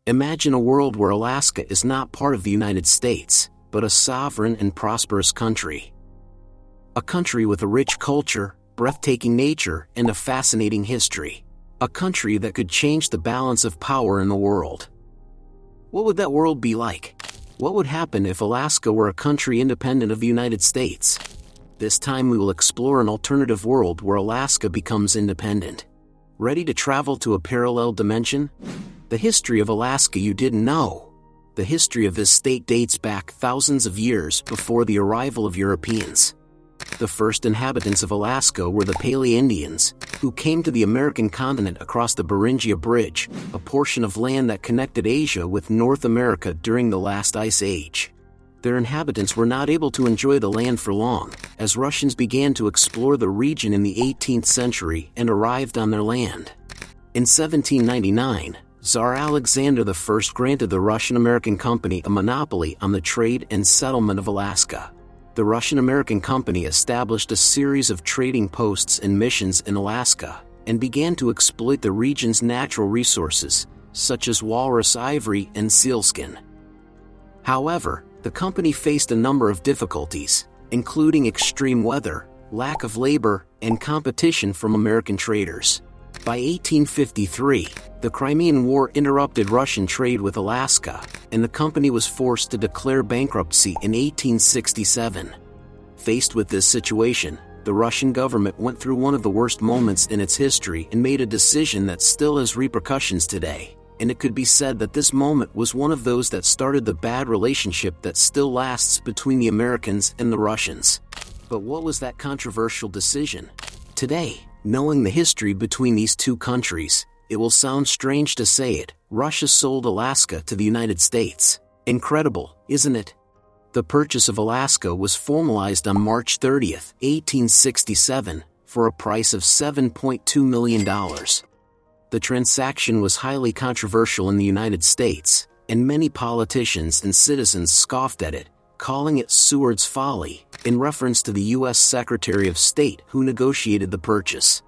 Imagine a world where Alaska is not part of the United States, but a sovereign and prosperous country. A country with a rich culture, breathtaking nature, and a fascinating history. A country that could change the balance of power in the world. What would that world be like? What would happen if Alaska were a country independent of the United States? This time we will explore an alternative world where Alaska becomes independent. Ready to travel to a parallel dimension? The history of Alaska you didn't know. The history of this state dates back thousands of years before the arrival of Europeans. The first inhabitants of Alaska were the Paleo-Indians, who came to the American continent across the Beringia Bridge, a portion of land that connected Asia with North America during the last ice age. Their inhabitants were not able to enjoy the land for long, as Russians began to explore the region in the 18th century and arrived on their land. In 1799, Tsar Alexander I granted the Russian-American Company a monopoly on the trade and settlement of Alaska. The Russian-American Company established a series of trading posts and missions in Alaska, and began to exploit the region's natural resources, such as walrus ivory and sealskin. However, the company faced a number of difficulties, including extreme weather, lack of labor, and competition from American traders. By 1853, the Crimean War interrupted Russian trade with Alaska, and the company was forced to declare bankruptcy in 1867. Faced with this situation, the Russian government went through one of the worst moments in its history and made a decision that still has repercussions today, and it could be said that this moment was one of those that started the bad relationship that still lasts between the Americans and the Russians. But what was that controversial decision? Today, knowing the history between these two countries, it will sound strange to say it, Russia sold Alaska to the United States. Incredible, isn't it? The purchase of Alaska was formalized on March 30, 1867, for a price of $7.2 million. The transaction was highly controversial in the United States, and many politicians and citizens scoffed at it, calling it Seward's folly, in reference to the U.S. Secretary of State who negotiated the purchase.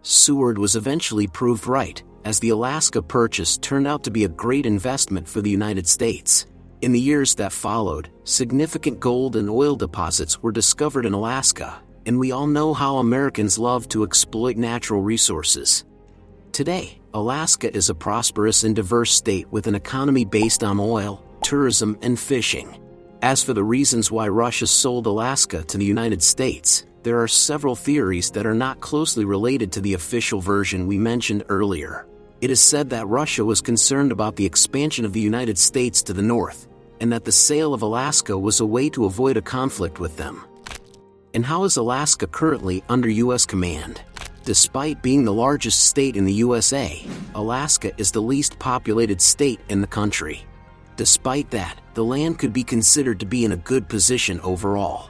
Seward was eventually proved right, as the Alaska purchase turned out to be a great investment for the United States. In the years that followed, significant gold and oil deposits were discovered in Alaska, and we all know how Americans love to exploit natural resources. Today, Alaska is a prosperous and diverse state with an economy based on oil, tourism, and fishing. As for the reasons why Russia sold Alaska to the United States, there are several theories that are not closely related to the official version we mentioned earlier. It is said that Russia was concerned about the expansion of the United States to the north, and that the sale of Alaska was a way to avoid a conflict with them. And how is Alaska currently under U.S. command? Despite being the largest state in the USA, Alaska is the least populated state in the country. Despite that, the land could be considered to be in a good position overall.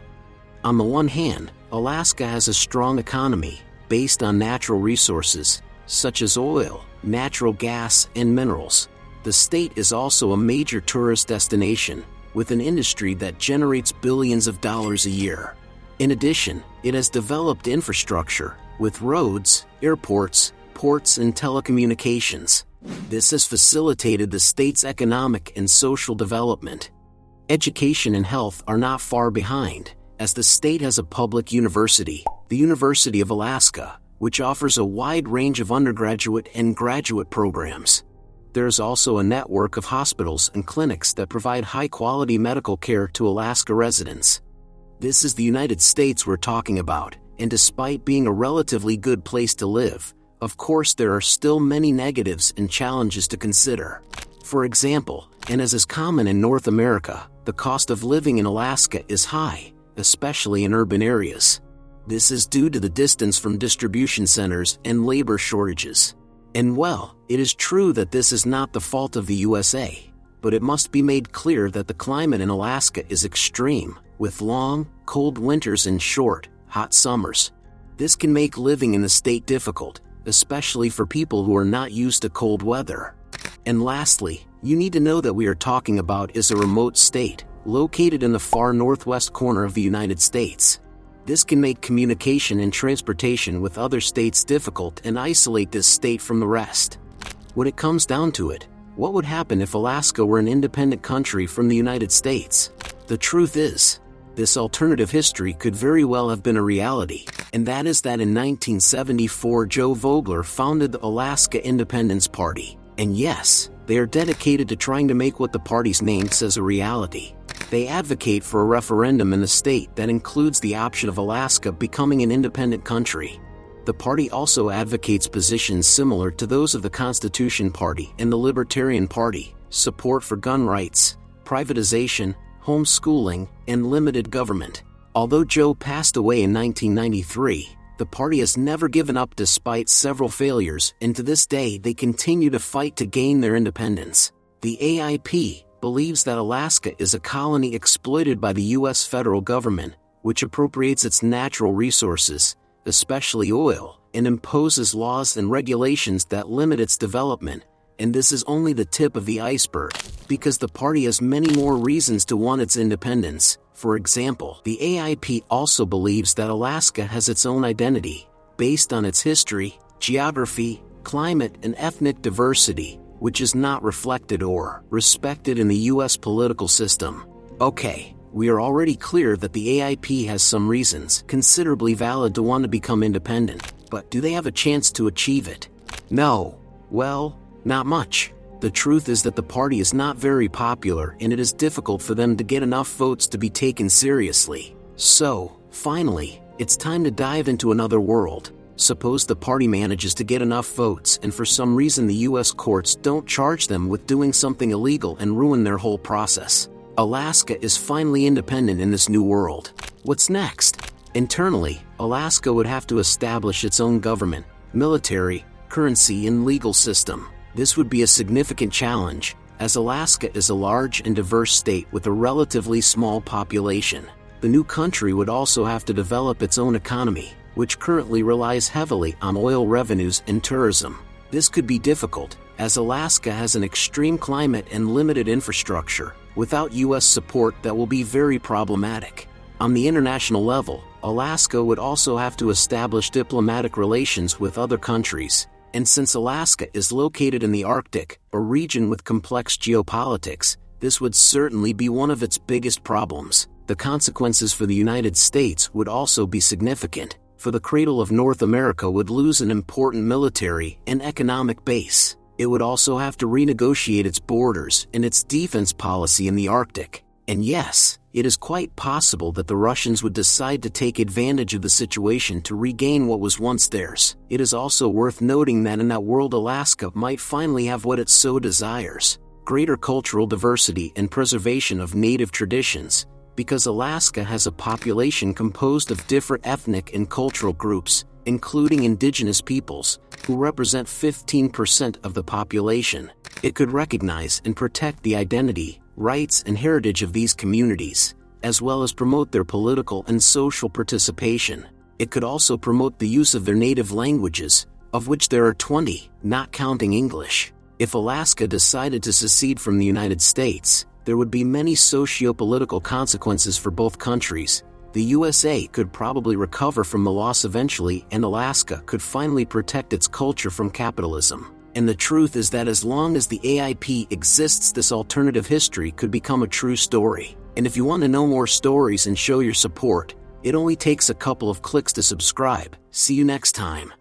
On the one hand, Alaska has a strong economy, based on natural resources, such as oil, natural gas, and minerals. The state is also a major tourist destination, with an industry that generates billions of dollars a year. In addition, it has developed infrastructure, with roads, airports, ports, and telecommunications. This has facilitated the state's economic and social development. Education and health are not far behind, as the state has a public university, the University of Alaska, which offers a wide range of undergraduate and graduate programs. There is also a network of hospitals and clinics that provide high-quality medical care to Alaska residents. This is the United States we're talking about, and despite being a relatively good place to live, of course there are still many negatives and challenges to consider. For example, and as is common in North America, the cost of living in Alaska is high, especially in urban areas. This is due to the distance from distribution centers and labor shortages. And well, it is true that this is not the fault of the USA, but it must be made clear that the climate in Alaska is extreme, with long, cold winters and short, hot summers. This can make living in the state difficult, especially for people who are not used to cold weather. And lastly, you need to know that we are talking about is a remote state, located in the far northwest corner of the United States. This can make communication and transportation with other states difficult and isolate this state from the rest. When it comes down to it, What would happen if Alaska were an independent country from the United States? The truth is, this alternative history could very well have been a reality, and that is that in 1974 Joe Vogler founded the Alaska Independence Party. And yes, they are dedicated to trying to make what the party's name says a reality. They advocate for a referendum in the state that includes the option of Alaska becoming an independent country. The party also advocates positions similar to those of the Constitution Party and the Libertarian Party: support for gun rights, privatization, homeschooling, and limited government. Although Joe passed away in 1993, the party has never given up despite several failures, and to this day they continue to fight to gain their independence. The AIP believes that Alaska is a colony exploited by the U.S. federal government, which appropriates its natural resources, especially oil, and imposes laws and regulations that limit its development. And this is only the tip of the iceberg, because the party has many more reasons to want its independence. For example, the AIP also believes that Alaska has its own identity, based on its history, geography, climate, and ethnic diversity, which is not reflected or respected in the U.S. political system. Okay, we are already clear that the AIP has some reasons, considerably valid, to want to become independent, but do they have a chance to achieve it? No. Well, not much. The truth is that the party is not very popular, and it is difficult for them to get enough votes to be taken seriously. So, finally, it's time to dive into another world. Suppose the party manages to get enough votes and for some reason the US courts don't charge them with doing something illegal and ruin their whole process. Alaska is finally independent in this new world. What's next? Internally, Alaska would have to establish its own government, military, currency, and legal system. This would be a significant challenge, as Alaska is a large and diverse state with a relatively small population. The new country would also have to develop its own economy, which currently relies heavily on oil revenues and tourism. This could be difficult, as Alaska has an extreme climate and limited infrastructure. Without U.S. support, that will be very problematic. On the international level, Alaska would also have to establish diplomatic relations with other countries. And since Alaska is located in the Arctic, a region with complex geopolitics, this would certainly be one of its biggest problems. The consequences for the United States would also be significant, for the cradle of North America would lose an important military and economic base. It would also have to renegotiate its borders and its defense policy in the Arctic. And yes, it is quite possible that the Russians would decide to take advantage of the situation to regain what was once theirs. It is also worth noting that in that world, Alaska might finally have what it so desires: greater cultural diversity and preservation of native traditions, because Alaska has a population composed of different ethnic and cultural groups, including indigenous peoples, who represent 15% of the population. It could recognize and protect the identity, rights, and heritage of these communities, as well as promote their political and social participation. It could also promote the use of their native languages, of which there are 20, not counting English. If Alaska decided to secede from the United States, there would be many socio-political consequences for both countries. The USA could probably recover from the loss eventually, and Alaska could finally protect its culture from capitalism. And the truth is that as long as the AIP exists, this alternative history could become a true story. And if you want to know more stories and show your support, it only takes a couple of clicks to subscribe. See you next time.